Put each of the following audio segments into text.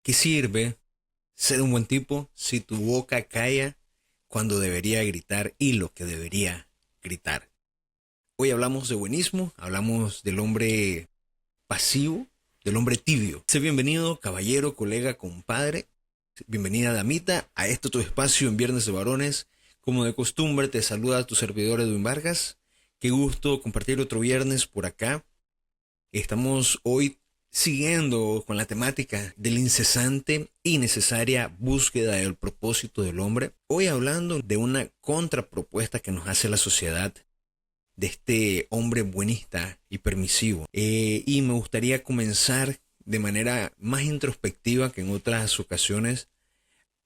¿Qué sirve ser un buen tipo si tu boca calla cuando debería gritar y lo que debería gritar? Hoy hablamos de buenismo, hablamos del hombre pasivo, del hombre tibio. Sé bienvenido, caballero, colega, compadre. Bienvenida, damita, a este tu espacio en Viernes de Varones. Como de costumbre, te saluda tu servidor Edwin Vargas. Qué gusto compartir otro viernes por acá. Estamos hoy siguiendo con la temática de la incesante y necesaria búsqueda del propósito del hombre. Hoy hablando de una contrapropuesta que nos hace la sociedad de este hombre buenista y permisivo. Y me gustaría comenzar de manera más introspectiva que en otras ocasiones,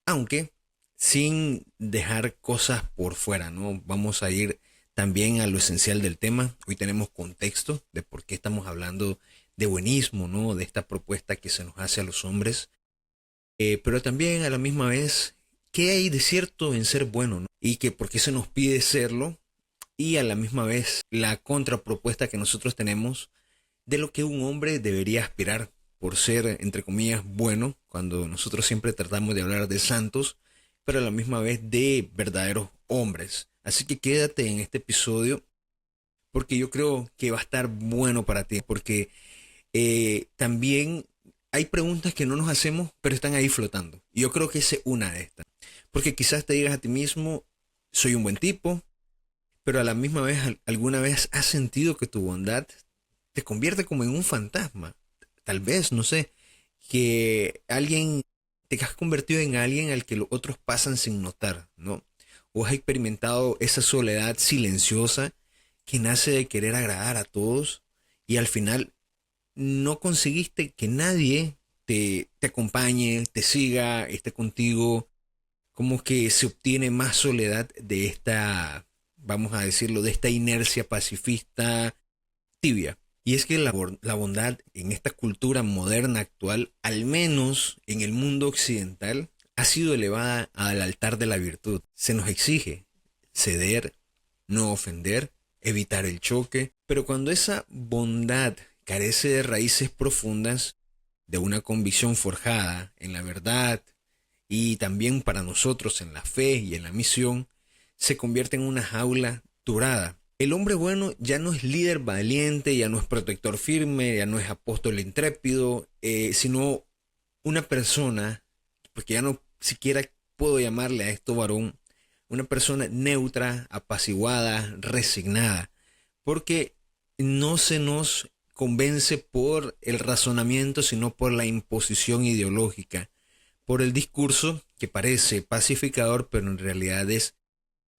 aunque sin dejar cosas por fuera, ¿no? Vamos a ir también a lo esencial del tema. Hoy tenemos contexto de por qué estamos hablando de buenismo, ¿no? De esta propuesta que se nos hace a los hombres. Pero también a la misma vez, ¿qué hay de cierto en ser bueno, ¿no? Y que por qué se nos pide serlo. Y a la misma vez, la contrapropuesta que nosotros tenemos de lo que un hombre debería aspirar por ser, entre comillas, bueno, cuando nosotros siempre tratamos de hablar de santos, pero a la misma vez de verdaderos hombres. Así que quédate en este episodio porque yo creo que va a estar bueno para ti, porque también hay preguntas que no nos hacemos, pero están ahí flotando. Y yo creo que esa es una de estas. Porque quizás te digas a ti mismo, soy un buen tipo, pero a la misma vez, alguna vez has sentido que tu bondad te convierte como en un fantasma. Tal vez, no sé, que alguien, te has convertido en alguien al que los otros pasan sin notar, ¿no? O has experimentado esa soledad silenciosa que nace de querer agradar a todos y al final no conseguiste que nadie te acompañe, te siga, esté contigo, como que se obtiene más soledad de esta, vamos a decirlo, de esta inercia pacifista tibia. Y es que la bondad en esta cultura moderna actual, al menos en el mundo occidental, ha sido elevada al altar de la virtud. Se nos exige ceder, no ofender, evitar el choque, pero cuando esa bondad carece de raíces profundas, de una convicción forjada en la verdad y también para nosotros en la fe y en la misión, se convierte en una jaula durada. El hombre bueno ya no es líder valiente, ya no es protector firme, ya no es apóstol intrépido, sino una persona, porque ya no siquiera puedo llamarle a esto varón, una persona neutra, apaciguada, resignada, porque no se nos convence por el razonamiento, sino por la imposición ideológica, por el discurso que parece pacificador, pero en realidad es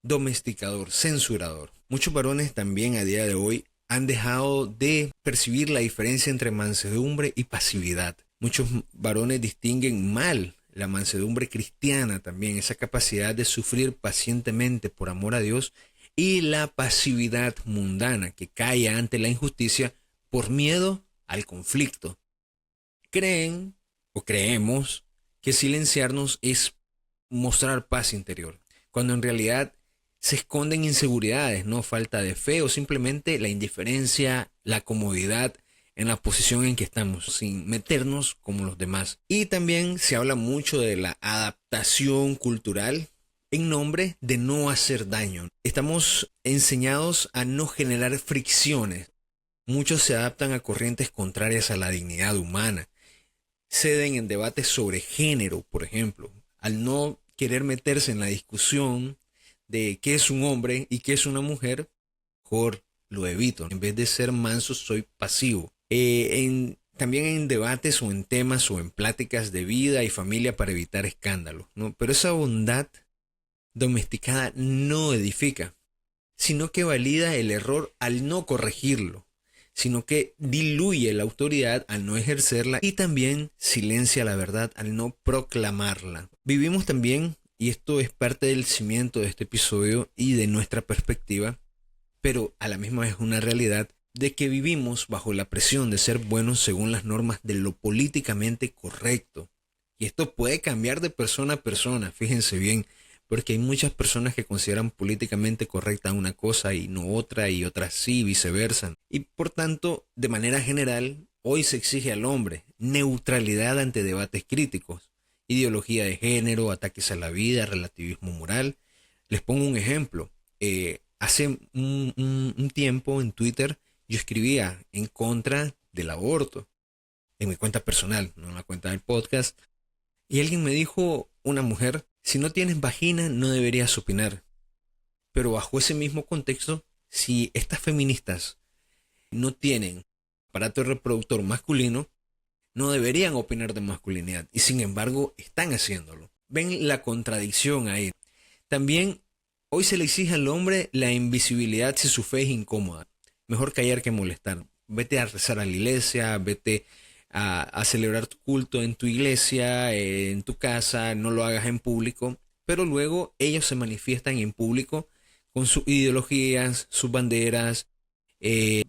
domesticador, censurador. Muchos varones también a día de hoy han dejado de percibir la diferencia entre mansedumbre y pasividad. Muchos varones distinguen mal la mansedumbre cristiana también, esa capacidad de sufrir pacientemente por amor a Dios, y la pasividad mundana que calla ante la injusticia por miedo al conflicto. Creen o creemos que silenciarnos es mostrar paz interior, cuando en realidad se esconden inseguridades, no falta de fe o simplemente la indiferencia, la comodidad en la posición en que estamos, sin meternos como los demás. Y también se habla mucho de la adaptación cultural en nombre de no hacer daño. Estamos enseñados a no generar fricciones. Muchos se adaptan a corrientes contrarias a la dignidad humana. Ceden en debates sobre género, por ejemplo, al no querer meterse en la discusión de qué es un hombre y qué es una mujer, mejor lo evito. En vez de ser manso, soy pasivo. También en debates o en temas o en pláticas de vida y familia para evitar escándalos, ¿no? Pero esa bondad domesticada no edifica, sino que valida el error al no corregirlo, sino que diluye la autoridad al no ejercerla y también silencia la verdad al no proclamarla. Vivimos también, y esto es parte del cimiento de este episodio y de nuestra perspectiva, pero a la misma vez una realidad, de que vivimos bajo la presión de ser buenos según las normas de lo políticamente correcto. Y esto puede cambiar de persona a persona, fíjense bien, porque hay muchas personas que consideran políticamente correcta una cosa y no otra, y otras sí, viceversa. Y por tanto, de manera general, Hoy se exige al hombre neutralidad ante debates críticos, ideología de género, ataques a la vida, relativismo moral. Les pongo un ejemplo. Hace un tiempo en Twitter yo escribía en contra del aborto, en mi cuenta personal, no en la cuenta del podcast. Y alguien me dijo, una mujer, si no tienes vagina no deberías opinar. Pero bajo ese mismo contexto, si estas feministas no tienen aparato reproductor masculino, no deberían opinar de masculinidad. Y sin embargo, están haciéndolo. Ven la contradicción ahí. También hoy se le exige al hombre la invisibilidad si su fe es incómoda. Mejor callar que molestar. Vete a rezar a la iglesia, vete a celebrar tu culto en tu iglesia, en tu casa, no lo hagas en público. Pero luego ellos se manifiestan en público con sus ideologías, sus banderas.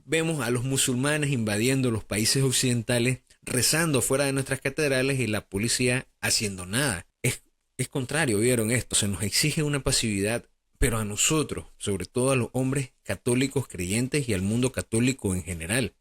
Vemos a los musulmanes invadiendo los países occidentales, rezando fuera de nuestras catedrales y la policía haciendo nada. Es contrario, ¿vieron esto? Se nos exige una pasividad, pero a nosotros, sobre todo a los hombres católicos creyentes y al mundo católico en general.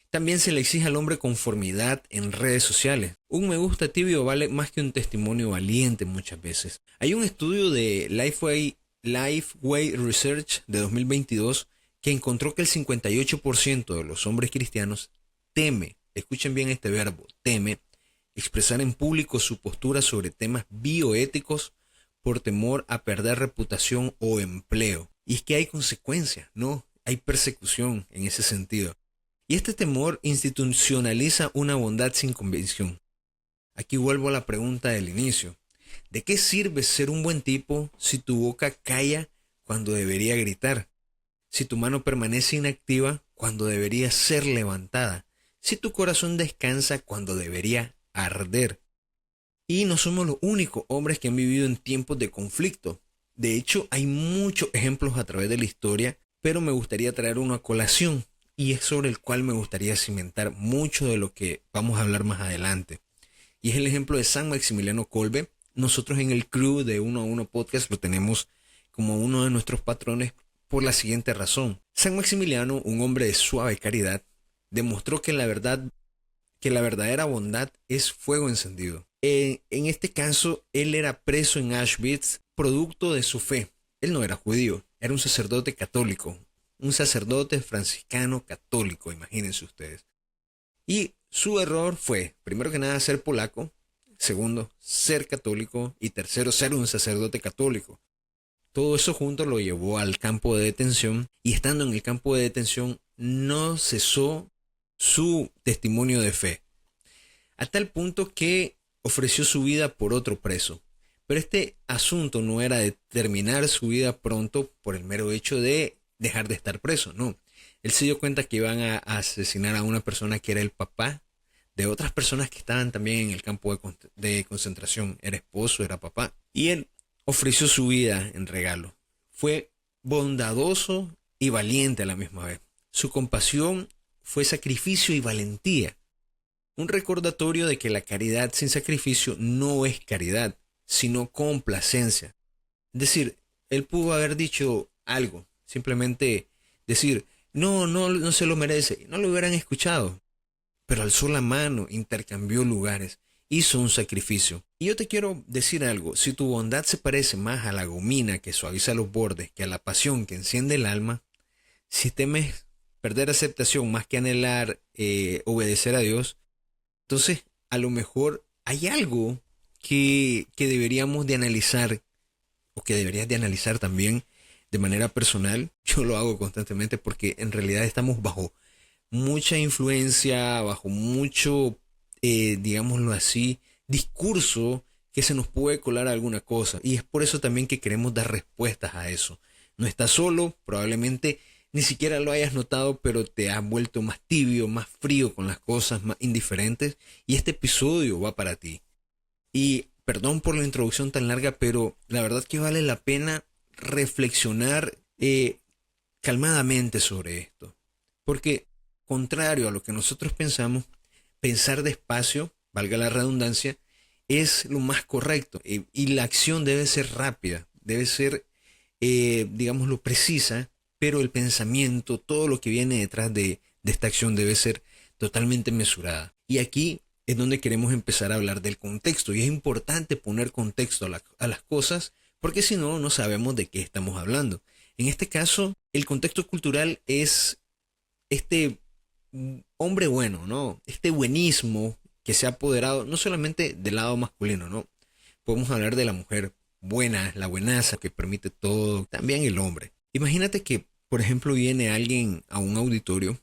También se le exige al hombre conformidad en redes sociales. Un me gusta tibio vale más que un testimonio valiente muchas veces. Hay un estudio de Lifeway Research de 2022 que encontró que el 58% de los hombres cristianos teme, escuchen bien este verbo, teme, expresar en público su postura sobre temas bioéticos por temor a perder reputación o empleo. Y es que hay consecuencias, ¿no? Hay persecución en ese sentido. Y este temor institucionaliza una bondad sin convicción. Aquí vuelvo a la pregunta del inicio. ¿De qué sirve ser un buen tipo si tu boca calla cuando debería gritar? Si tu mano permanece inactiva cuando debería ser levantada? Si tu corazón descansa cuando debería arder? Y no somos los únicos hombres que han vivido en tiempos de conflicto. De hecho, hay muchos ejemplos a través de la historia, pero me gustaría traer uno a colación, y es sobre el cual me gustaría cimentar mucho de lo que vamos a hablar más adelante. Y es el ejemplo de San Maximiliano Kolbe. Nosotros en el crew de Uno a Uno Podcast lo tenemos como uno de nuestros patrones por la siguiente razón. San Maximiliano, un hombre de suave caridad, demostró que la verdadera bondad es fuego encendido. En este caso, él era preso en Auschwitz producto de su fe. Él no era judío, era un sacerdote católico, un sacerdote franciscano católico, imagínense ustedes. Y su error fue, primero que nada, ser polaco, segundo, ser católico y tercero, ser un sacerdote católico. Todo eso junto lo llevó al campo de detención y estando en el campo de detención no cesó su testimonio de fe, a tal punto que ofreció su vida por otro preso. Pero este asunto no era de terminar su vida pronto por el mero hecho de dejar de estar preso, no. Él se dio cuenta que iban a asesinar a una persona que era el papá de otras personas que estaban también en el campo de concentración. Era esposo, era papá. Y él ofreció su vida en regalo. Fue bondadoso y valiente a la misma vez. Su compasión fue sacrificio y valentía. Un recordatorio de que la caridad sin sacrificio no es caridad, sino complacencia. Es decir, él pudo haber dicho algo, simplemente decir, no se lo merece, no lo hubieran escuchado. Pero alzó la mano, intercambió lugares, hizo un sacrificio. Y yo te quiero decir algo, si tu bondad se parece más a la gomina que suaviza los bordes que a la pasión que enciende el alma, si temes perder aceptación más que anhelar obedecer a Dios, entonces a lo mejor hay algo que deberíamos de analizar, o que deberías de analizar también de manera personal. Yo lo hago constantemente porque en realidad estamos bajo mucha influencia, bajo mucho, digámoslo así, discurso que se nos puede colar alguna cosa. Y es por eso también que queremos dar respuestas a eso. No estás solo, probablemente ni siquiera lo hayas notado, pero te has vuelto más tibio, más frío con las cosas, más indiferentes. Y este episodio va para ti. Y perdón por la introducción tan larga, pero la verdad que vale la pena reflexionar calmadamente sobre esto. Porque contrario a lo que nosotros pensamos, pensar despacio, valga la redundancia, es lo más correcto. Y la acción debe ser rápida, debe ser, digámoslo, precisa, pero el pensamiento, todo lo que viene detrás de esta acción debe ser totalmente mesurada. Y aquí es donde queremos empezar a hablar del contexto. Y es importante poner contexto a las cosas, porque si no, no sabemos de qué estamos hablando. En este caso, el contexto cultural es este hombre bueno, ¿no? Este buenismo que se ha apoderado no solamente del lado masculino, ¿no? Podemos hablar de la mujer buena, la buenaza que permite todo, también el hombre. Imagínate que, por ejemplo, viene alguien a un auditorio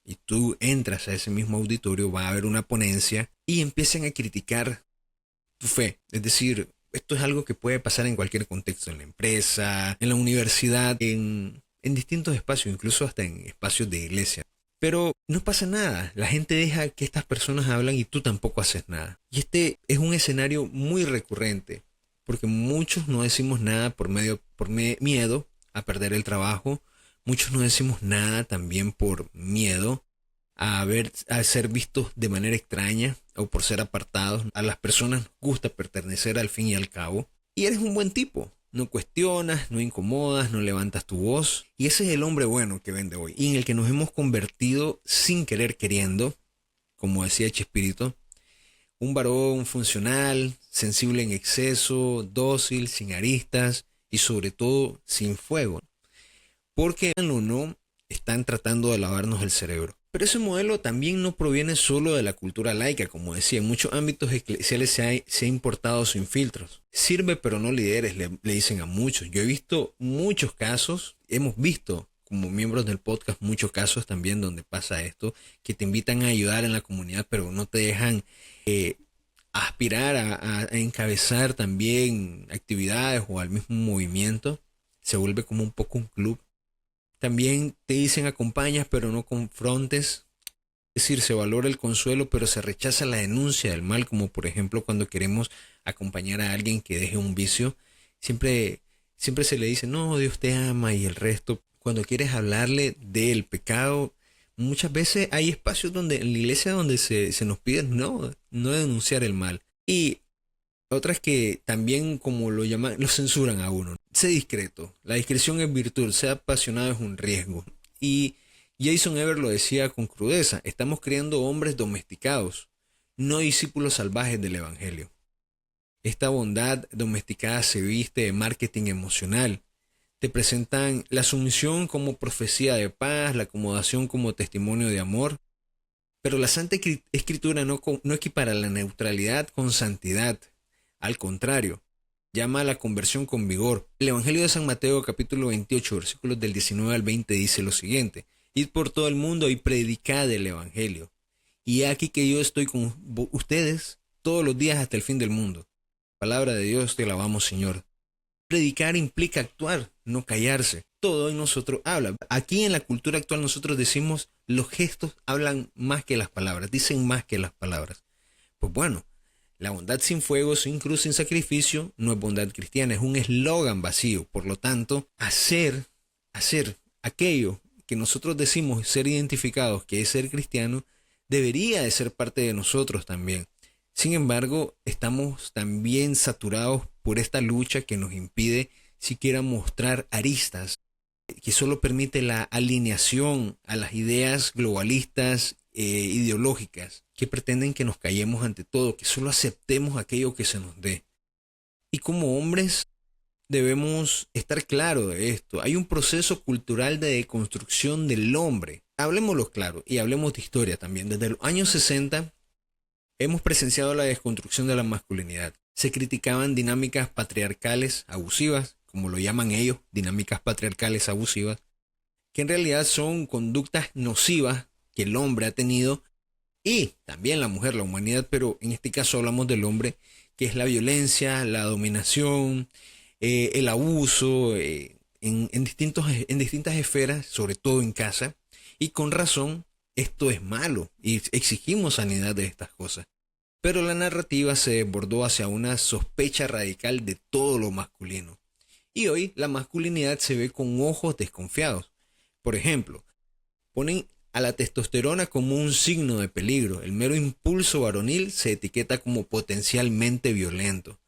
y tú entras a ese mismo auditorio, va a haber una ponencia y empiezan a criticar tu fe. Es decir, esto es algo que puede pasar en cualquier contexto, en la empresa, en la universidad, en distintos espacios, incluso hasta en espacios de iglesia. Pero no pasa nada, la gente deja que estas personas hablan y tú tampoco haces nada. Y este es un escenario muy recurrente, porque muchos no decimos nada por miedo a perder el trabajo, muchos no decimos nada también por miedo a ser vistos de manera extraña o por ser apartados. A las personas nos gusta pertenecer al fin y al cabo. Y eres un buen tipo. No cuestionas, no incomodas, no levantas tu voz. Y ese es el hombre bueno que vende hoy. Y en el que nos hemos convertido sin querer queriendo, como decía Chespirito. Un varón funcional, sensible en exceso, dócil, sin aristas y sobre todo sin fuego. Porque o no, están tratando de lavarnos el cerebro. Pero ese modelo también no proviene solo de la cultura laica, como decía, en muchos ámbitos eclesiales se ha importado sin filtros. Sirve pero no lideres, le dicen a muchos. Yo he visto muchos casos, hemos visto como miembros del podcast muchos casos también donde pasa esto, que te invitan a ayudar en la comunidad, pero no te dejan aspirar a encabezar también actividades o al mismo movimiento. Se vuelve como un poco un club. También te dicen acompañas pero no confrontes. Es decir, se valora el consuelo pero se rechaza la denuncia del mal, como por ejemplo cuando queremos acompañar a alguien que deje un vicio. Siempre se le dice, no, Dios te ama y el resto. Cuando quieres hablarle del pecado, muchas veces hay espacios donde en la iglesia donde se nos pide no denunciar el mal. Y otras que también, como lo llaman, lo censuran a uno. Sé discreto. La discreción es virtud. Ser apasionado es un riesgo. Y Jason Ever lo decía con crudeza. Estamos creando hombres domesticados, no discípulos salvajes del evangelio. Esta bondad domesticada se viste de marketing emocional. Te presentan la sumisión como profecía de paz, la acomodación como testimonio de amor. Pero la Santa Escritura no equipara la neutralidad con santidad. Al contrario, llama a la conversión con vigor. El Evangelio de San Mateo, capítulo 28, versículos del 19 al 20, dice lo siguiente: Id por todo el mundo y predicad el Evangelio. Y he aquí que yo estoy con ustedes todos los días hasta el fin del mundo. Palabra de Dios, te alabamos, Señor. Predicar implica actuar, no callarse. Todo en nosotros habla. Aquí en la cultura actual nosotros decimos los gestos hablan más que las palabras, dicen más que las palabras. Pues bueno, la bondad sin fuego, sin cruz, sin sacrificio, no es bondad cristiana, es un eslogan vacío. Por lo tanto, hacer aquello que nosotros decimos ser identificados, que es ser cristiano, debería de ser parte de nosotros también. Sin embargo, estamos también saturados por esta lucha que nos impide siquiera mostrar aristas, que solo permite la alineación a las ideas globalistas ideológicas que pretenden que nos callemos ante todo, que solo aceptemos aquello que se nos dé. Y como hombres debemos estar claros de esto. Hay un proceso cultural de deconstrucción del hombre. Hablemoslo claro y hablemos de historia también. Desde los años 60 hemos presenciado la desconstrucción de la masculinidad. Se criticaban dinámicas patriarcales abusivas, como lo llaman ellos, dinámicas patriarcales abusivas, que en realidad son conductas nocivas que el hombre ha tenido y también la mujer, la humanidad, pero en este caso hablamos del hombre, que es la violencia, la dominación, el abuso en distintas esferas, sobre todo en casa, y con razón esto es malo y exigimos sanidad de estas cosas. Pero la narrativa se desbordó hacia una sospecha radical de todo lo masculino. Y hoy la masculinidad se ve con ojos desconfiados. Por ejemplo, ponen a la testosterona como un signo de peligro. El mero impulso varonil se etiqueta como potencialmente violento.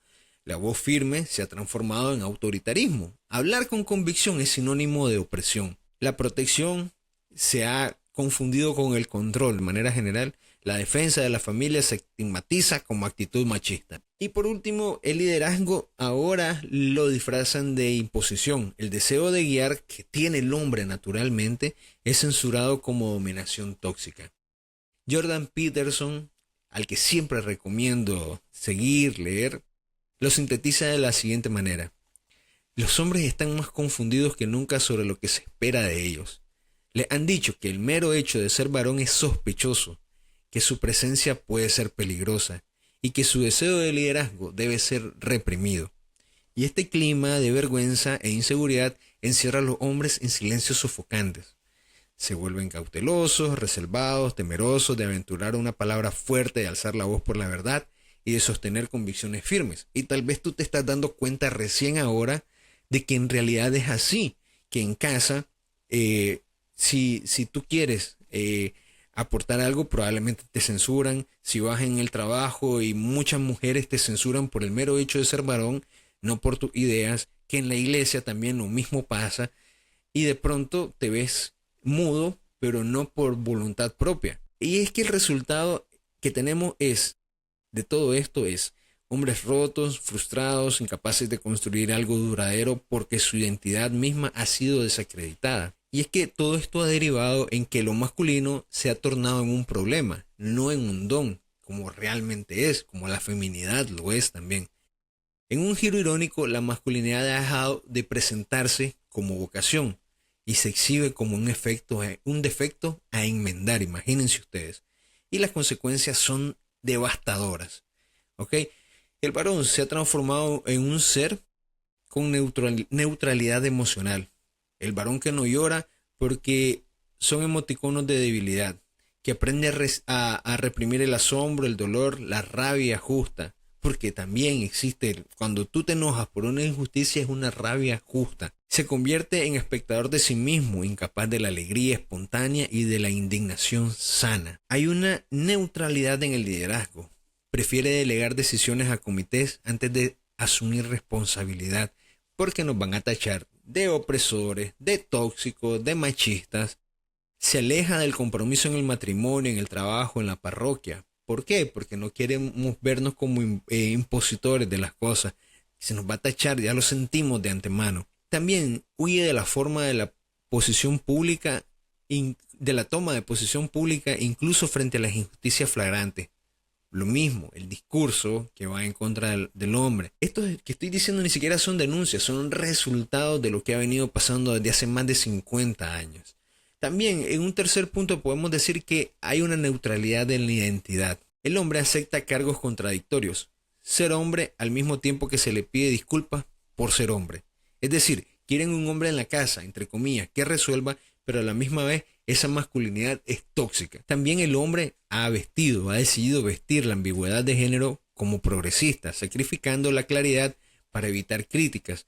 La voz firme se ha transformado en autoritarismo. Hablar con convicción es sinónimo de opresión. La protección se ha confundido con el control. De manera general, la defensa de la familia se estigmatiza como actitud machista. Y por último, el liderazgo ahora lo disfrazan de imposición. El deseo de guiar que tiene el hombre naturalmente es censurado como dominación tóxica. Jordan Peterson, al que siempre recomiendo seguir, leer, lo sintetiza de la siguiente manera. Los hombres están más confundidos que nunca sobre lo que se espera de ellos. Les han dicho que el mero hecho de ser varón es sospechoso, que su presencia puede ser peligrosa y que su deseo de liderazgo debe ser reprimido. Y este clima de vergüenza e inseguridad encierra a los hombres en silencios sofocantes. Se vuelven cautelosos, reservados, temerosos de aventurar una palabra fuerte, de alzar la voz por la verdad y de sostener convicciones firmes. Y tal vez tú te estás dando cuenta recién ahora de que en realidad es así, que en casa, si tú quieres aportar algo, probablemente te censuran. Si vas en el trabajo y muchas mujeres te censuran por el mero hecho de ser varón, no por tus ideas, que en la iglesia también lo mismo pasa, y de pronto te ves mudo, pero no por voluntad propia. Y es que el resultado que tenemos de todo esto es hombres rotos, frustrados, incapaces de construir algo duradero porque su identidad misma ha sido desacreditada. Y es que todo esto ha derivado en que lo masculino se ha tornado en un problema, no en un don, como realmente es, como la feminidad lo es también. En un giro irónico, la masculinidad ha dejado de presentarse como vocación y se exhibe como un defecto a enmendar, imagínense ustedes. Y las consecuencias son devastadoras. ¿Ok? El varón se ha transformado en un ser con neutralidad emocional. El varón que no llora porque son emoticonos de debilidad, que aprende a reprimir el asombro, el dolor, la rabia justa, porque también existe, cuando tú te enojas por una injusticia, es una rabia justa. Se convierte en espectador de sí mismo, incapaz de la alegría espontánea y de la indignación sana. Hay una neutralidad en el liderazgo. Prefiere delegar decisiones a comités antes de asumir responsabilidad, porque nos van a tachar de opresores, de tóxicos, de machistas. Se aleja del compromiso en el matrimonio, en el trabajo, en la parroquia. ¿Por qué? Porque no queremos vernos como impositores de las cosas. Se nos va a tachar, ya lo sentimos de antemano. También huye de la forma de la posición pública, de la toma de posición pública, incluso frente a las injusticias flagrantes. Lo mismo, el discurso que va en contra del hombre. Esto que estoy diciendo ni siquiera son denuncias, son resultados de lo que ha venido pasando desde hace más de 50 años. También, en un tercer punto, podemos decir que hay una neutralidad en la identidad. El hombre acepta cargos contradictorios. Ser hombre al mismo tiempo que se le pide disculpas por ser hombre. Es decir, quieren un hombre en la casa, entre comillas, que resuelva, pero a la misma vez esa masculinidad es tóxica. También el hombre ha decidido vestir la ambigüedad de género como progresista, sacrificando la claridad para evitar críticas.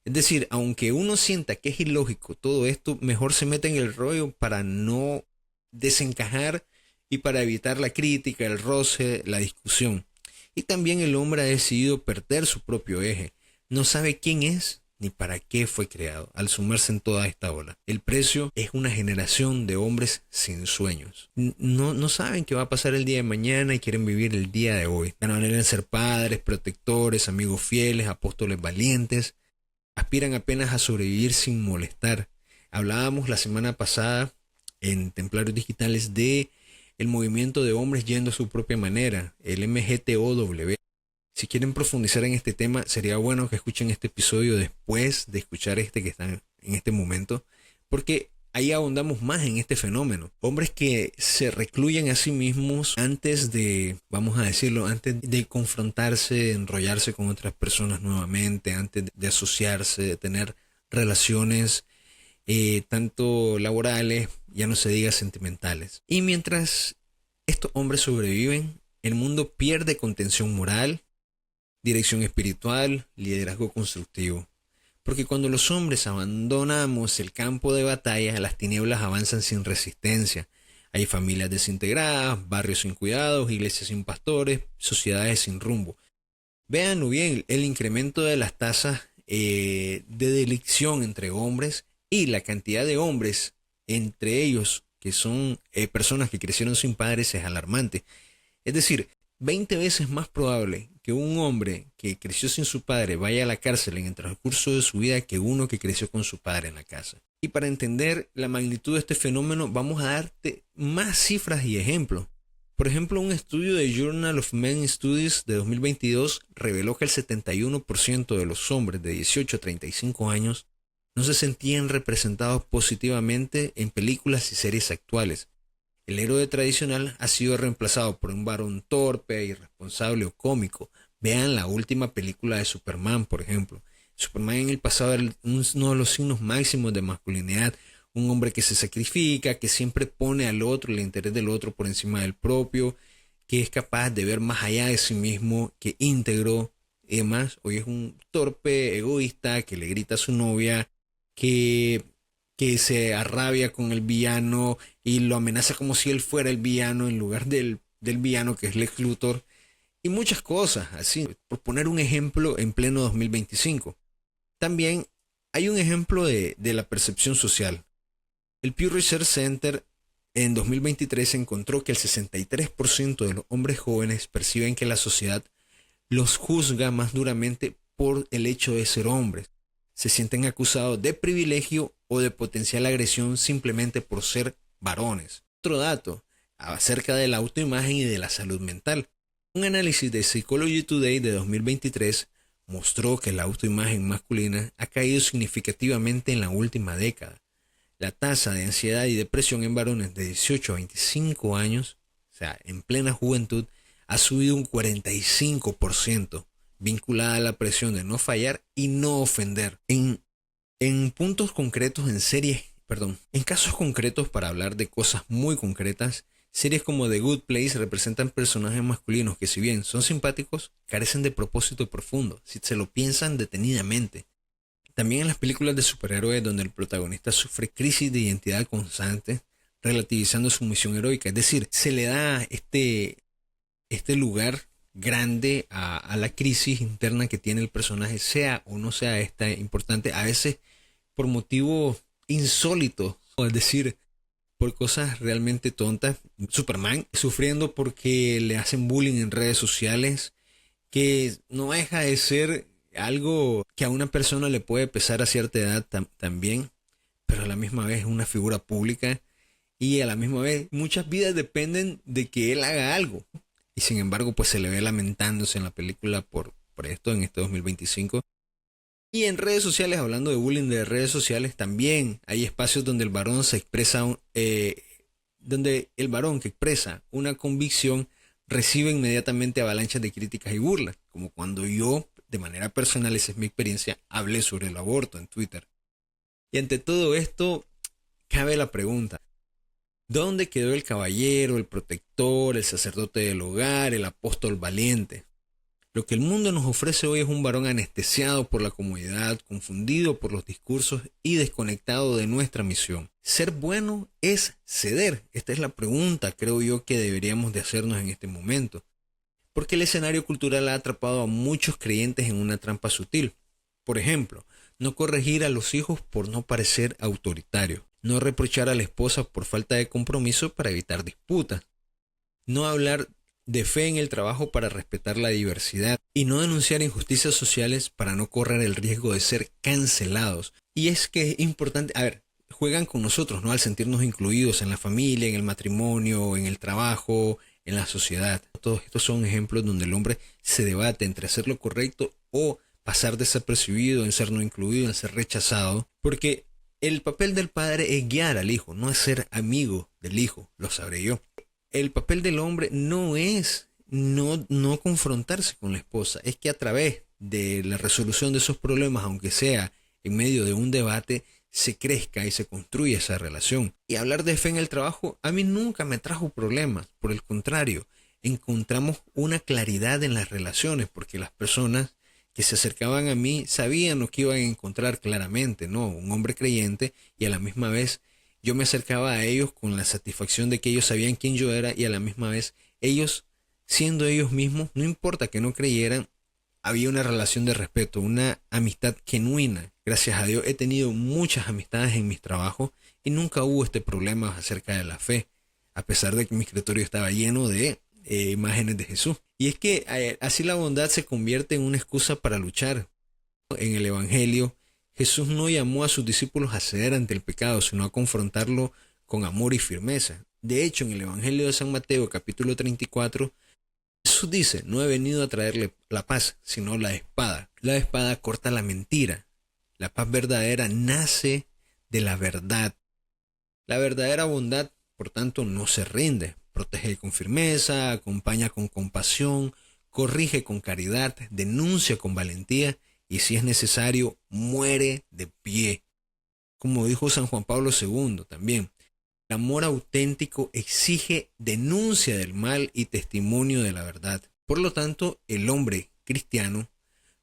Es decir, aunque uno sienta que es ilógico todo esto, mejor se mete en el rollo para no desencajar y para evitar la crítica, el roce, la discusión. Y también el hombre ha decidido perder su propio eje. No sabe quién es ni para qué fue creado al sumerse en toda esta ola. El precio es una generación de hombres sin sueños. No saben qué va a pasar el día de mañana y quieren vivir el día de hoy. Van ser padres, protectores, amigos fieles, apóstoles valientes. Aspiran apenas a sobrevivir sin molestar. Hablábamos la semana pasada en Templarios Digitales de el movimiento de hombres yendo a su propia manera, el MGTOW. Si quieren profundizar en este tema, sería bueno que escuchen este episodio después de escuchar este que están en este momento, porque ahí ahondamos más en este fenómeno. Hombres que se recluyen a sí mismos antes de, vamos a decirlo, antes de confrontarse, de enrollarse con otras personas nuevamente, antes de asociarse, de tener relaciones tanto laborales, ya no se diga sentimentales. Y mientras estos hombres sobreviven, el mundo pierde contención moral, dirección espiritual, liderazgo constructivo. Porque cuando los hombres abandonamos el campo de batalla, las tinieblas avanzan sin resistencia. Hay familias desintegradas, barrios sin cuidados, iglesias sin pastores, sociedades sin rumbo. Véanlo bien, el incremento de las tasas de delicción entre hombres y la cantidad de hombres, entre ellos que son personas que crecieron sin padres, es alarmante. Es decir, 20 veces más probable que un hombre que creció sin su padre vaya a la cárcel en el transcurso de su vida que uno que creció con su padre en la casa. Y para entender la magnitud de este fenómeno, vamos a darte más cifras y ejemplos. Por ejemplo, un estudio de Journal of Men Studies de 2022 reveló que el 71% de los hombres de 18 a 35 años no se sentían representados positivamente en películas y series actuales. El héroe tradicional ha sido reemplazado por un varón torpe, irresponsable o cómico. Vean la última película de Superman, por ejemplo. Superman en el pasado era uno de los signos máximos de masculinidad. Un hombre que se sacrifica, que siempre pone al otro, el interés del otro por encima del propio, que es capaz de ver más allá de sí mismo, que íntegro y demás. Hoy es un torpe, egoísta, que le grita a su novia, que se arrabia con el villano y lo amenaza como si él fuera el villano en lugar del villano que es Lex Luthor, y muchas cosas así, por poner un ejemplo en pleno 2025. También hay un ejemplo de la percepción social. El Pew Research Center en 2023 encontró que el 63% de los hombres jóvenes perciben que la sociedad los juzga más duramente por el hecho de ser hombres. Se sienten acusados de privilegio o de potencial agresión simplemente por ser varones. Otro dato acerca de la autoimagen y de la salud mental. Un análisis de Psychology Today de 2023 mostró que la autoimagen masculina ha caído significativamente en la última década. La tasa de ansiedad y depresión en varones de 18 a 25 años, o sea, en plena juventud, ha subido un 45%, vinculada a la presión de no fallar y no ofender. En puntos concretos, en casos concretos, para hablar de cosas muy concretas, series como The Good Place representan personajes masculinos que, si bien son simpáticos, carecen de propósito profundo, si se lo piensan detenidamente. También en las películas de superhéroes, donde el protagonista sufre crisis de identidad constante, relativizando su misión heroica, es decir, se le da este lugar grande a la crisis interna que tiene el personaje, sea o no sea esta importante, a veces por motivos insólitos, es decir, por cosas realmente tontas. Superman sufriendo porque le hacen bullying en redes sociales, que no deja de ser algo que a una persona le puede pesar a cierta edad también, pero a la misma vez es una figura pública y a la misma vez muchas vidas dependen de que él haga algo. Y sin embargo, pues se le ve lamentándose en la película por esto en este 2025. Y en redes sociales, hablando de bullying de redes sociales, también hay espacios donde el varón se expresa, donde el varón que expresa una convicción recibe inmediatamente avalanchas de críticas y burlas, como cuando yo, de manera personal, esa es mi experiencia, hablé sobre el aborto en Twitter. Y ante todo esto, cabe la pregunta: ¿dónde quedó el caballero, el protector, el sacerdote del hogar, el apóstol valiente? Lo que el mundo nos ofrece hoy es un varón anestesiado por la comodidad, confundido por los discursos y desconectado de nuestra misión. ¿Ser bueno es ceder? Esta es la pregunta, creo yo, que deberíamos de hacernos en este momento. Porque el escenario cultural ha atrapado a muchos creyentes en una trampa sutil. Por ejemplo, no corregir a los hijos por no parecer autoritario. No reprochar a la esposa por falta de compromiso para evitar disputas. No hablar de fe en el trabajo para respetar la diversidad. Y no denunciar injusticias sociales para no correr el riesgo de ser cancelados. Y es que es importante, juegan con nosotros, ¿no? Al sentirnos incluidos en la familia, en el matrimonio, en el trabajo, en la sociedad. Todos estos son ejemplos donde el hombre se debate entre hacer lo correcto o pasar desapercibido, en ser no incluido, en ser rechazado. Porque el papel del padre es guiar al hijo, no es ser amigo del hijo, lo sabré yo. El papel del hombre no es no confrontarse con la esposa, es que a través de la resolución de esos problemas, aunque sea en medio de un debate, se crezca y se construya esa relación. Y hablar de fe en el trabajo a mí nunca me trajo problemas, por el contrario, encontramos una claridad en las relaciones, porque las personas que se acercaban a mí sabían lo que iban a encontrar claramente, ¿no? Un hombre creyente, y a la misma vez yo me acercaba a ellos con la satisfacción de que ellos sabían quién yo era, y a la misma vez ellos, siendo ellos mismos, no importa que no creyeran, había una relación de respeto, una amistad genuina. Gracias a Dios he tenido muchas amistades en mis trabajos y nunca hubo este problema acerca de la fe, a pesar de que mi escritorio estaba lleno de imágenes de Jesús. Y es que así la bondad se convierte en una excusa para luchar. En el Evangelio, Jesús no llamó a sus discípulos a ceder ante el pecado, sino a confrontarlo con amor y firmeza. De hecho, en el Evangelio de San Mateo, capítulo 34, Jesús dice: no he venido a traerle la paz, sino la espada. La espada corta la mentira. La paz verdadera nace de la verdad. La verdadera bondad, por tanto, no se rinde. Protege con firmeza, acompaña con compasión, corrige con caridad, denuncia con valentía y, si es necesario, muere de pie. Como dijo San Juan Pablo II también, el amor auténtico exige denuncia del mal y testimonio de la verdad. Por lo tanto, el hombre cristiano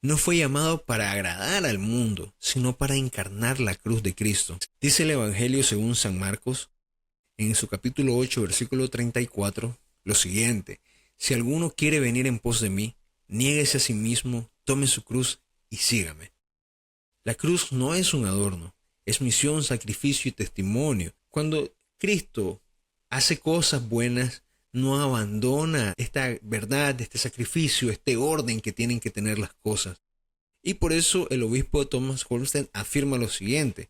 no fue llamado para agradar al mundo, sino para encarnar la cruz de Cristo. Dice el Evangelio según San Marcos, en su capítulo 8, versículo 34, lo siguiente: si alguno quiere venir en pos de mí, niéguese a sí mismo, tome su cruz y sígame. La cruz no es un adorno, es misión, sacrificio y testimonio. Cuando Cristo hace cosas buenas, no abandona esta verdad, este sacrificio, este orden que tienen que tener las cosas. Y por eso el obispo Thomas Holstein afirma lo siguiente: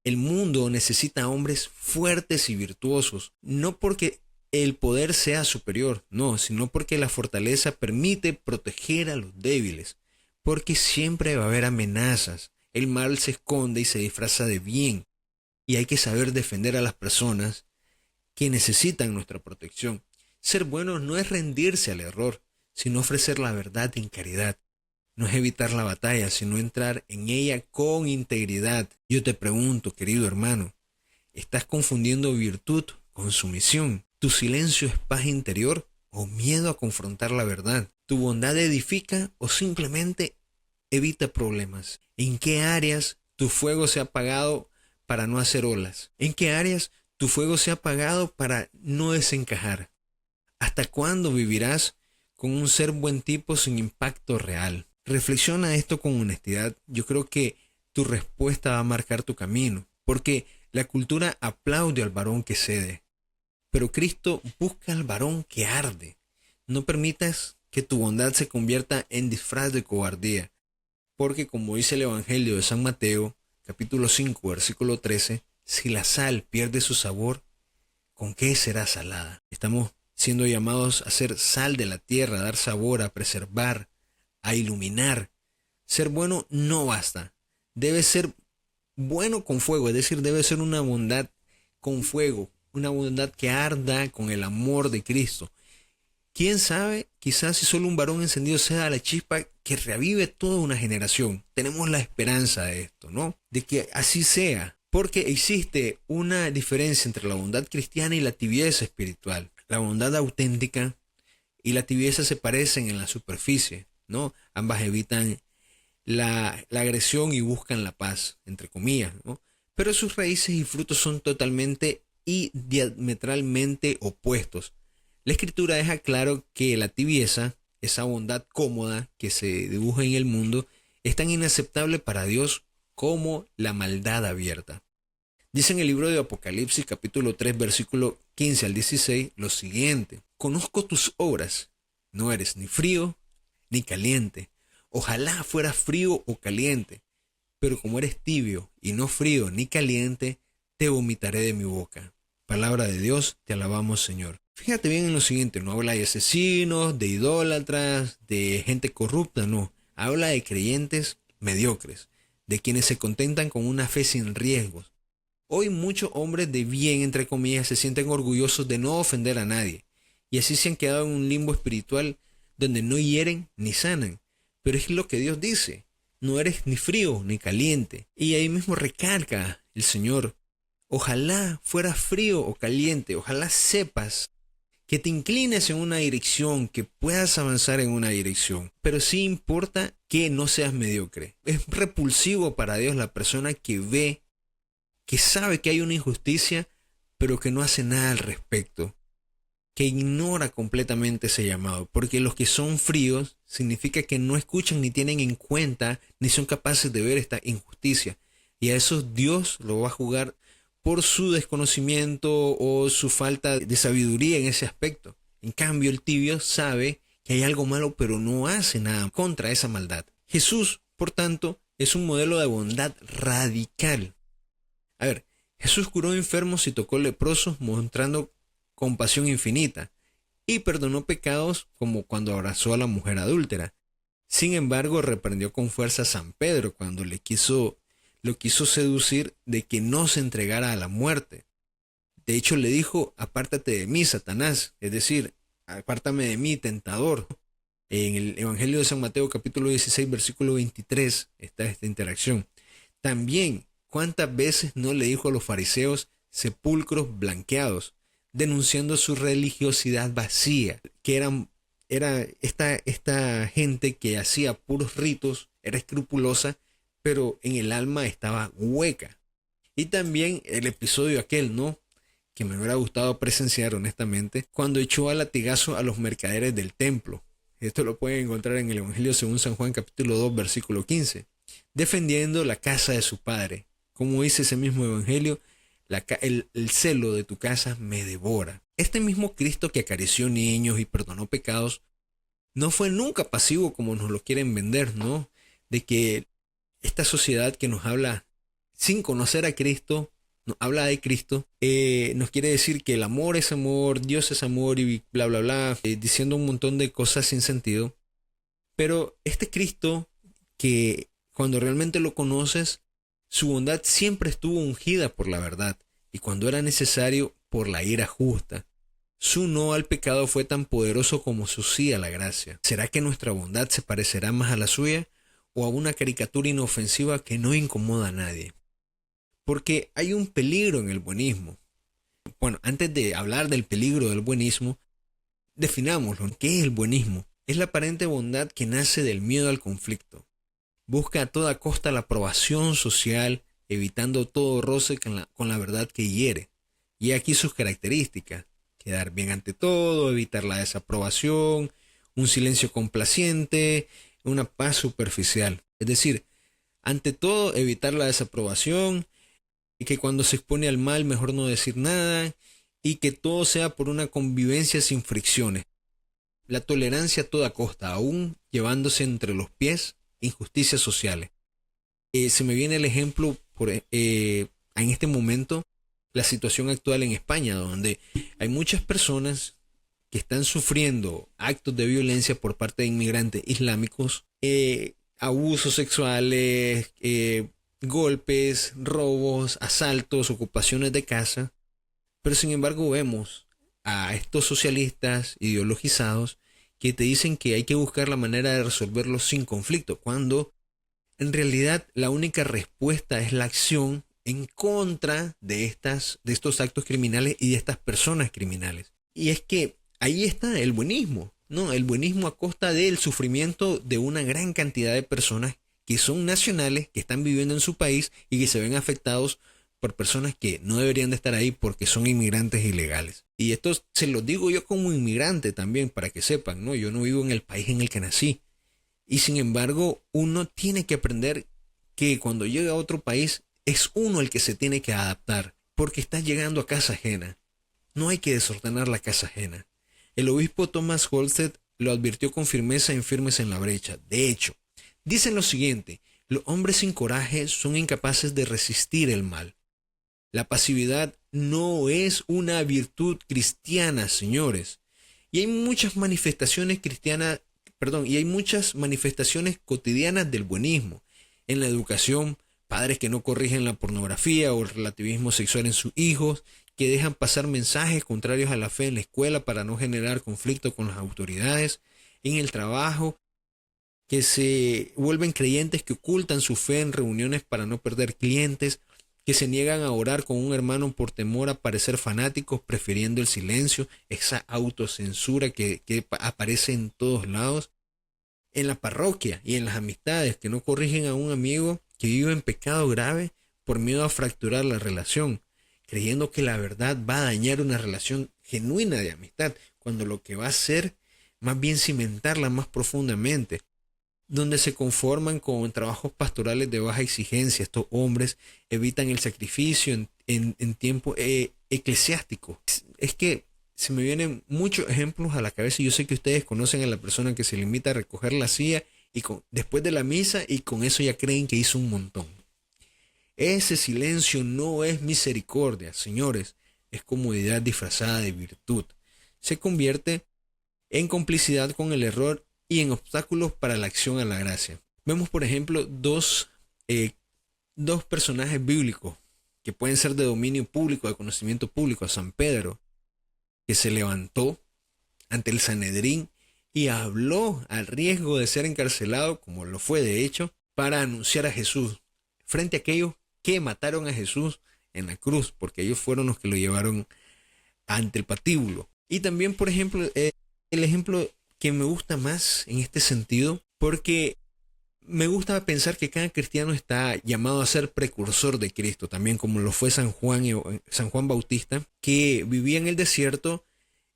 el mundo necesita hombres fuertes y virtuosos, no porque el poder sea superior, no, sino porque la fortaleza permite proteger a los débiles, porque siempre va a haber amenazas. El mal se esconde y se disfraza de bien, y hay que saber defender a las personas que necesitan nuestra protección. Ser bueno no es rendirse al error, sino ofrecer la verdad en caridad. No es evitar la batalla, sino entrar en ella con integridad. Yo te pregunto, querido hermano, ¿estás confundiendo virtud con sumisión? ¿Tu silencio es paz interior o miedo a confrontar la verdad? ¿Tu bondad edifica o simplemente evita problemas? ¿En qué áreas tu fuego se ha apagado para no hacer olas? ¿En qué áreas tu fuego se ha apagado para no desencajar? ¿Hasta cuándo vivirás con un ser buen tipo sin impacto real? Reflexiona esto con honestidad. Yo creo que tu respuesta va a marcar tu camino, porque la cultura aplaude al varón que cede, pero Cristo busca al varón que arde. No permitas que tu bondad se convierta en disfraz de cobardía, porque como dice el Evangelio de San Mateo, capítulo 5, versículo 13, si la sal pierde su sabor, ¿con qué será salada? Estamos siendo llamados a ser sal de la tierra, a dar sabor, a preservar, a iluminar. Ser bueno no basta. Debe ser bueno con fuego, es decir, debe ser una bondad con fuego, una bondad que arda con el amor de Cristo. ¿Quién sabe? Quizás si solo un varón encendido sea la chispa que reavive toda una generación. Tenemos la esperanza de esto, ¿no? De que así sea, porque existe una diferencia entre la bondad cristiana y la tibieza espiritual. La bondad auténtica y la tibieza se parecen en la superficie, ¿no? Ambas evitan la agresión y buscan la paz, entre comillas, ¿no? Pero sus raíces y frutos son totalmente y diametralmente opuestos. La Escritura deja claro que la tibieza, esa bondad cómoda que se dibuja en el mundo, es tan inaceptable para Dios como la maldad abierta. Dice en el libro de Apocalipsis, capítulo 3, versículo 15 al 16, lo siguiente: conozco tus obras, no eres ni frío ni caliente. Ojalá fueras frío o caliente, pero como eres tibio y no frío ni caliente, te vomitaré de mi boca. Palabra de Dios, te alabamos, Señor. Fíjate bien en lo siguiente: no habla de asesinos, de idólatras, de gente corrupta, no. Habla de creyentes mediocres, de quienes se contentan con una fe sin riesgos. Hoy muchos hombres de bien, entre comillas, se sienten orgullosos de no ofender a nadie, y así se han quedado en un limbo espiritual donde no hieren ni sanan. Pero es lo que Dios dice: no eres ni frío ni caliente. Y ahí mismo recarga el Señor: ojalá fueras frío o caliente, ojalá sepas que te inclines en una dirección, que puedas avanzar en una dirección. Pero sí importa que no seas mediocre. Es repulsivo para Dios la persona que ve, que sabe que hay una injusticia, pero que no hace nada al respecto. que ignora completamente ese llamado, porque los que son fríos significa que no escuchan ni tienen en cuenta ni son capaces de ver esta injusticia, y a esos Dios lo va a jugar por su desconocimiento o su falta de sabiduría en ese aspecto. En cambio, el tibio sabe que hay algo malo, pero no hace nada contra esa maldad. Jesús, por tanto, es un modelo de bondad radical. A ver, Jesús curó enfermos y tocó leprosos, mostrando compasión infinita, y perdonó pecados como cuando abrazó a la mujer adúltera. Sin embargo, reprendió con fuerza a San Pedro cuando lo quiso seducir de que no se entregara a la muerte. De hecho, le dijo: apártate de mí, Satanás, es decir, apártame de mí, tentador. En el Evangelio de San Mateo, capítulo 16, versículo 23, está esta interacción. También, ¿cuántas veces no le dijo a los fariseos sepulcros blanqueados, denunciando su religiosidad vacía, que era esta gente que hacía puros ritos, era escrupulosa, pero en el alma estaba hueca? Y también el episodio aquel, ¿no?, que me hubiera gustado presenciar honestamente, cuando echó a latigazo a los mercaderes del templo. Esto lo pueden encontrar en el Evangelio según San Juan, capítulo 2, versículo 15. Defendiendo la casa de su padre. Como dice ese mismo Evangelio, el celo de tu casa me devora. Este mismo Cristo que acarició niños y perdonó pecados, no fue nunca pasivo como nos lo quieren vender, ¿no? De que esta sociedad que nos habla sin conocer a Cristo, nos habla de Cristo, nos quiere decir que el amor es amor, Dios es amor y bla, bla, bla, diciendo un montón de cosas sin sentido. Pero este Cristo, que cuando realmente lo conoces, su bondad siempre estuvo ungida por la verdad, y cuando era necesario, por la ira justa. Su no al pecado fue tan poderoso como su sí a la gracia. ¿Será que nuestra bondad se parecerá más a la suya, o a una caricatura inofensiva que no incomoda a nadie? Porque hay un peligro en el buenismo. Bueno, antes de hablar del peligro del buenismo, definámoslo. ¿Qué es el buenismo? Es la aparente bondad que nace del miedo al conflicto. Busca a toda costa la aprobación social, evitando todo roce con la verdad que hiere. Y aquí sus características: quedar bien ante todo, evitar la desaprobación, un silencio complaciente, una paz superficial. Es decir, ante todo, evitar la desaprobación, y que cuando se expone al mal mejor no decir nada, y que todo sea por una convivencia sin fricciones. La tolerancia a toda costa, aún llevándose entre los pies injusticias sociales. Se me viene el ejemplo en este momento, la situación actual en España, donde hay muchas personas que están sufriendo actos de violencia por parte de inmigrantes islámicos, abusos sexuales, golpes, robos, asaltos, ocupaciones de casa. Pero sin embargo vemos a estos socialistas ideologizados que te dicen que hay que buscar la manera de resolverlo sin conflicto, cuando en realidad la única respuesta es la acción en contra de estos actos criminales y de estas personas criminales. Y es que ahí está el buenismo, ¿no? El buenismo a costa del sufrimiento de una gran cantidad de personas que son nacionales, que están viviendo en su país y que se ven afectados por personas que no deberían de estar ahí porque son inmigrantes ilegales. Y esto se lo digo yo como inmigrante también, para que sepan, ¿no? Yo no vivo en el país en el que nací. Y sin embargo, uno tiene que aprender que cuando llega a otro país es uno el que se tiene que adaptar, porque está llegando a casa ajena. No hay que desordenar la casa ajena. El obispo Thomas Holstead lo advirtió con firmeza en Firmes en la Brecha. De hecho, dicen lo siguiente: los hombres sin coraje son incapaces de resistir el mal. La pasividad no es una virtud cristiana, señores. Y hay muchas manifestaciones cotidianas del buenismo. En la educación, padres que no corrigen la pornografía o el relativismo sexual en sus hijos, que dejan pasar mensajes contrarios a la fe en la escuela para no generar conflicto con las autoridades. En el trabajo, que se vuelven creyentes que ocultan su fe en reuniones para no perder clientes, que se niegan a orar con un hermano por temor a parecer fanáticos, prefiriendo el silencio, esa autocensura que aparece en todos lados. En la parroquia y en las amistades, que no corrigen a un amigo que vive en pecado grave por miedo a fracturar la relación, creyendo que la verdad va a dañar una relación genuina de amistad, cuando lo que va a hacer más bien cimentarla más profundamente, donde se conforman con trabajos pastorales de baja exigencia. Estos hombres evitan el sacrificio en tiempo eclesiástico. Es que se me vienen muchos ejemplos a la cabeza y yo sé que ustedes conocen a la persona que se limita a recoger la silla después de la misa y con eso ya creen que hizo un montón. Ese silencio no es misericordia, señores, es comodidad disfrazada de virtud. Se convierte en complicidad con el error y en obstáculos para la acción a la gracia. Vemos, por ejemplo, dos personajes bíblicos que pueden ser de dominio público, de conocimiento público. A San Pedro, que se levantó ante el Sanedrín y habló al riesgo de ser encarcelado, como lo fue de hecho, para anunciar a Jesús, frente a aquellos que mataron a Jesús en la cruz, porque ellos fueron los que lo llevaron ante el patíbulo. Y también, por ejemplo, el ejemplo que me gusta más en este sentido, porque me gusta pensar que cada cristiano está llamado a ser precursor de Cristo, también como lo fue San Juan Bautista, que vivía en el desierto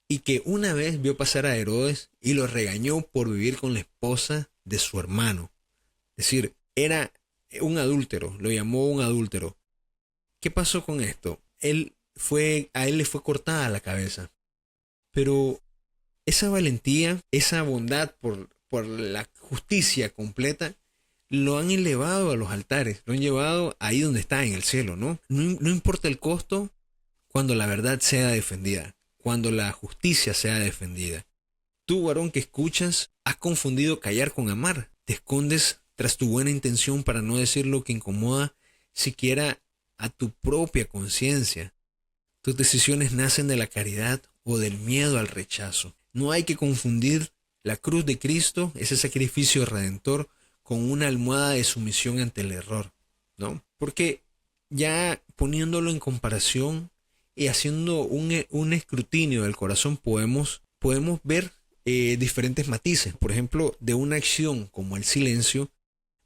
y que una vez vio pasar a Herodes y lo regañó por vivir con la esposa de su hermano. Es decir, era un adúltero, lo llamó un adúltero. ¿Qué pasó con esto? A él le fue cortada la cabeza. Pero esa valentía, esa bondad por la justicia completa, lo han elevado a los altares, lo han llevado ahí donde está, en el cielo, ¿no? No importa el costo cuando la verdad sea defendida, cuando la justicia sea defendida. Tú, varón que escuchas, has confundido callar con amar. Te escondes tras tu buena intención para no decir lo que incomoda siquiera a tu propia conciencia. Tus decisiones nacen de la caridad o del miedo al rechazo. No hay que confundir la cruz de Cristo, ese sacrificio redentor, con una almohada de sumisión ante el error, ¿no? Porque ya poniéndolo en comparación y haciendo un escrutinio del corazón, podemos ver diferentes matices. Por ejemplo, de una acción como el silencio,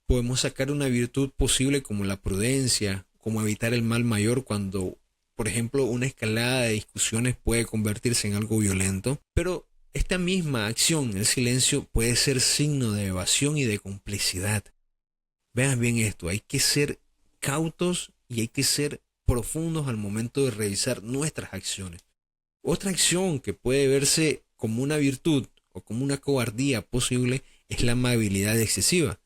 podemos sacar una virtud posible como la prudencia, como evitar el mal mayor cuando, por ejemplo, una escalada de discusiones puede convertirse en algo violento. Pero esta misma acción, el silencio, puede ser signo de evasión y de complicidad. Vean bien esto, hay que ser cautos y hay que ser profundos al momento de revisar nuestras acciones. Otra acción que puede verse como una virtud o como una cobardía posible es la amabilidad excesiva.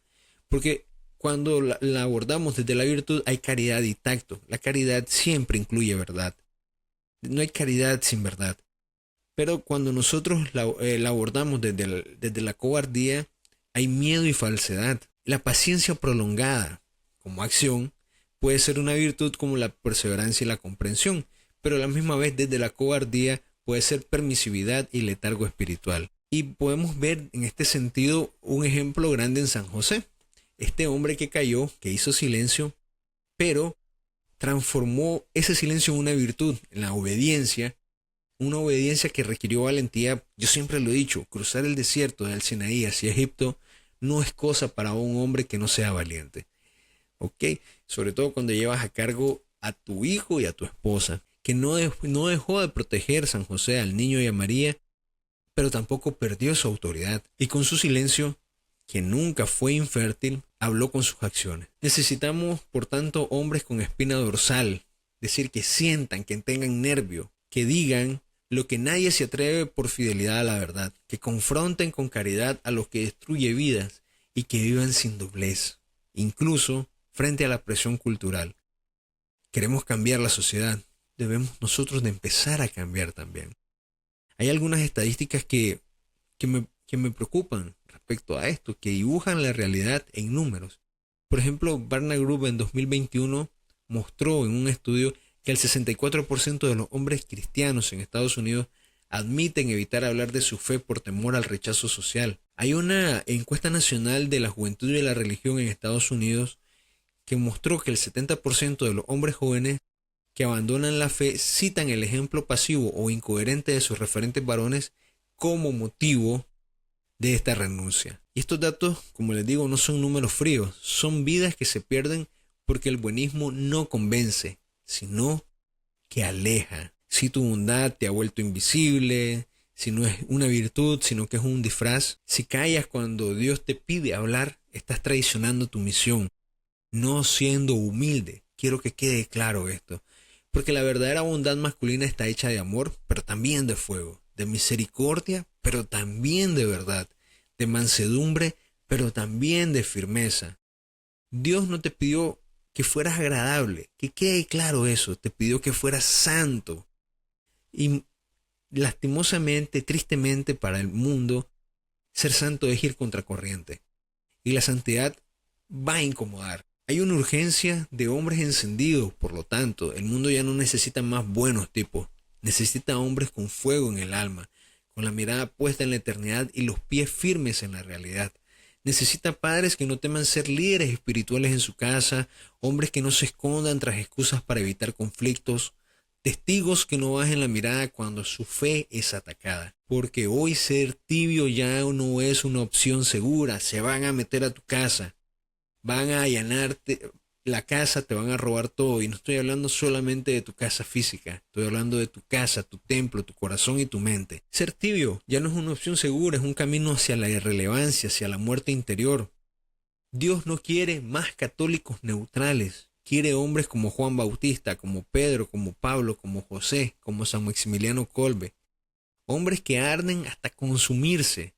Porque cuando la abordamos desde la virtud hay caridad y tacto. La caridad siempre incluye verdad. No hay caridad sin verdad. Pero cuando nosotros la abordamos desde la cobardía, hay miedo y falsedad. La paciencia prolongada como acción puede ser una virtud como la perseverancia y la comprensión, pero a la misma vez desde la cobardía puede ser permisividad y letargo espiritual. Y podemos ver en este sentido un ejemplo grande en San José. Este hombre que cayó, que hizo silencio, pero transformó ese silencio en una virtud, en la obediencia. Una obediencia que requirió valentía. Yo siempre lo he dicho, cruzar el desierto del Sinaí hacia Egipto no es cosa para un hombre que no sea valiente. ¿Ok? Sobre todo cuando llevas a cargo a tu hijo y a tu esposa, que no dejó de proteger San José al niño y a María, pero tampoco perdió su autoridad. Y con su silencio, que nunca fue infértil, habló con sus acciones. Necesitamos, por tanto, hombres con espina dorsal, decir, que sientan, que tengan nervio, que digan lo que nadie se atreve por fidelidad a la verdad, que confronten con caridad a los que destruye vidas y que vivan sin doblez, incluso frente a la presión cultural. Queremos cambiar la sociedad, debemos nosotros de empezar a cambiar también. Hay algunas estadísticas que me preocupan respecto a esto, que dibujan la realidad en números. Por ejemplo, Barna Group en 2021 mostró en un estudio que el 64% de los hombres cristianos en Estados Unidos admiten evitar hablar de su fe por temor al rechazo social. Hay una encuesta nacional de la juventud y la religión en Estados Unidos que mostró que el 70% de los hombres jóvenes que abandonan la fe citan el ejemplo pasivo o incoherente de sus referentes varones como motivo de esta renuncia. Y estos datos, como les digo, no son números fríos, son vidas que se pierden porque el buenismo no convence, sino que aleja. Si tu bondad te ha vuelto invisible, si no es una virtud, sino que es un disfraz. Si callas cuando Dios te pide hablar, estás traicionando tu misión, no siendo humilde. Quiero que quede claro esto. Porque la verdadera bondad masculina está hecha de amor, pero también de fuego, de misericordia, pero también de verdad, de mansedumbre, pero también de firmeza. Dios no te pidió que fueras agradable, que quede claro eso, te pidió que fueras santo. Y lastimosamente, tristemente para el mundo, ser santo es ir contracorriente. Y la santidad va a incomodar. Hay una urgencia de hombres encendidos, por lo tanto, el mundo ya no necesita más buenos tipos. Necesita hombres con fuego en el alma, con la mirada puesta en la eternidad y los pies firmes en la realidad. Necesita padres que no teman ser líderes espirituales en su casa, hombres que no se escondan tras excusas para evitar conflictos, testigos que no bajen la mirada cuando su fe es atacada. Porque hoy ser tibio ya no es una opción segura. Se van a meter a tu casa, van a allanarte la casa, te van a robar todo. Y no estoy hablando solamente de tu casa física, estoy hablando de tu casa, tu templo, tu corazón y tu mente. Ser tibio ya no es una opción segura, es un camino hacia la irrelevancia, hacia la muerte interior. Dios no quiere más católicos neutrales. Quiere hombres como Juan Bautista, como Pedro, como Pablo, como José, como San Maximiliano Kolbe. Hombres que arden hasta consumirse,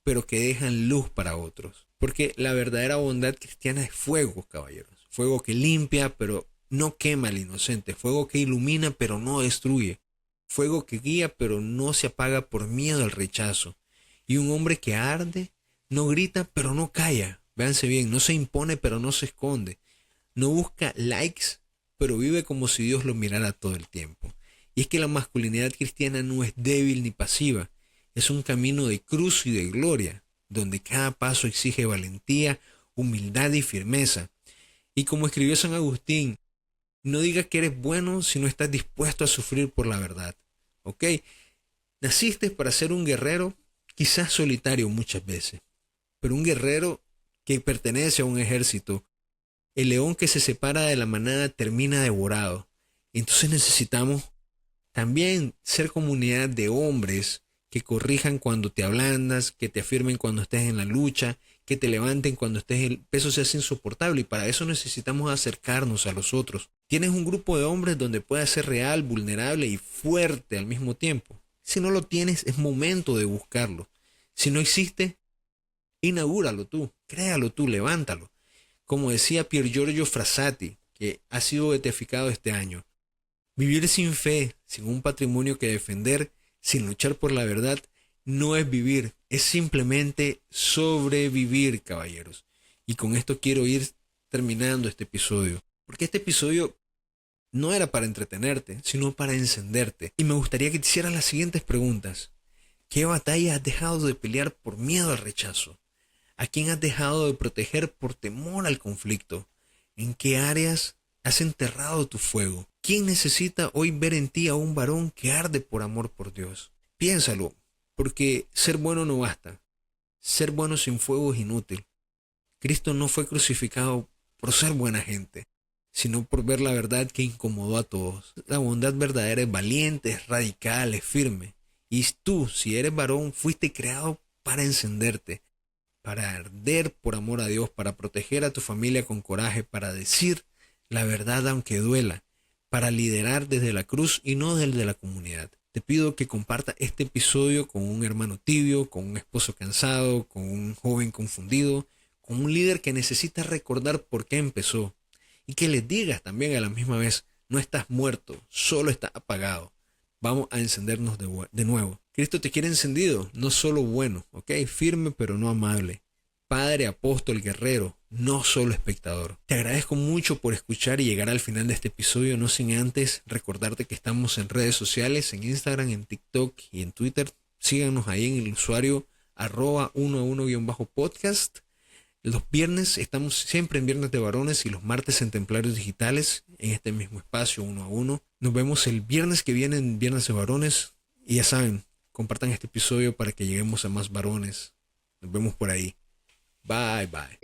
pero que dejan luz para otros. Porque la verdadera bondad cristiana es fuego, caballeros. Fuego que limpia, pero no quema al inocente. Fuego que ilumina, pero no destruye. Fuego que guía, pero no se apaga por miedo al rechazo. Y un hombre que arde, no grita, pero no calla. Véanse bien, no se impone, pero no se esconde. No busca likes, pero vive como si Dios lo mirara todo el tiempo. Y es que la masculinidad cristiana no es débil ni pasiva. Es un camino de cruz y de gloria, donde cada paso exige valentía, humildad y firmeza. Y como escribió San Agustín, no digas que eres bueno si no estás dispuesto a sufrir por la verdad. ¿Ok? Naciste para ser un guerrero, quizás solitario muchas veces, pero un guerrero que pertenece a un ejército. El león que se separa de la manada termina devorado. Entonces necesitamos también ser comunidad de hombres que corrijan cuando te ablandas, que te afirmen cuando estés en la lucha, que te levanten cuando el peso se hace insoportable. Y para eso necesitamos acercarnos a los otros. Tienes un grupo de hombres donde puedas ser real, vulnerable y fuerte al mismo tiempo. Si no lo tienes, es momento de buscarlo. Si no existe, inaugúralo tú, créalo tú, levántalo. Como decía Pier Giorgio Frassati, que ha sido beatificado este año, vivir sin fe, sin un patrimonio que defender, sin luchar por la verdad, no es vivir, es simplemente sobrevivir, caballeros. Y con esto quiero ir terminando este episodio, porque este episodio no era para entretenerte, sino para encenderte. Y me gustaría que te hicieras las siguientes preguntas. ¿Qué batalla has dejado de pelear por miedo al rechazo? ¿A quién has dejado de proteger por temor al conflicto? ¿En qué áreas has enterrado tu fuego? ¿Quién necesita hoy ver en ti a un varón que arde por amor por Dios? Piénsalo, porque ser bueno no basta. Ser bueno sin fuego es inútil. Cristo no fue crucificado por ser buena gente, sino por ver la verdad que incomodó a todos. La bondad verdadera es valiente, es radical, es firme. Y tú, si eres varón, fuiste creado para encenderte, para arder por amor a Dios, para proteger a tu familia con coraje, para decir la verdad aunque duela, para liderar desde la cruz y no desde la comunidad. Te pido que compartas este episodio con un hermano tibio, con un esposo cansado, con un joven confundido, con un líder que necesita recordar por qué empezó. Y que les digas también a la misma vez, no estás muerto, solo estás apagado. Vamos a encendernos de nuevo. Cristo te quiere encendido, no solo bueno, ¿ok? Firme pero no amable. Padre, apóstol, guerrero, no solo espectador. Te agradezco mucho por escuchar y llegar al final de este episodio, no sin antes recordarte que estamos en redes sociales, en Instagram, en TikTok y en Twitter. Síganos ahí en el usuario @1a1-podcast. Los viernes estamos siempre en Viernes de Varones y los martes en Templarios Digitales, en este mismo espacio 1 a 1. Nos vemos el viernes que viene en Viernes de Varones. Y ya saben, compartan este episodio para que lleguemos a más varones. Nos vemos por ahí. Bye, bye.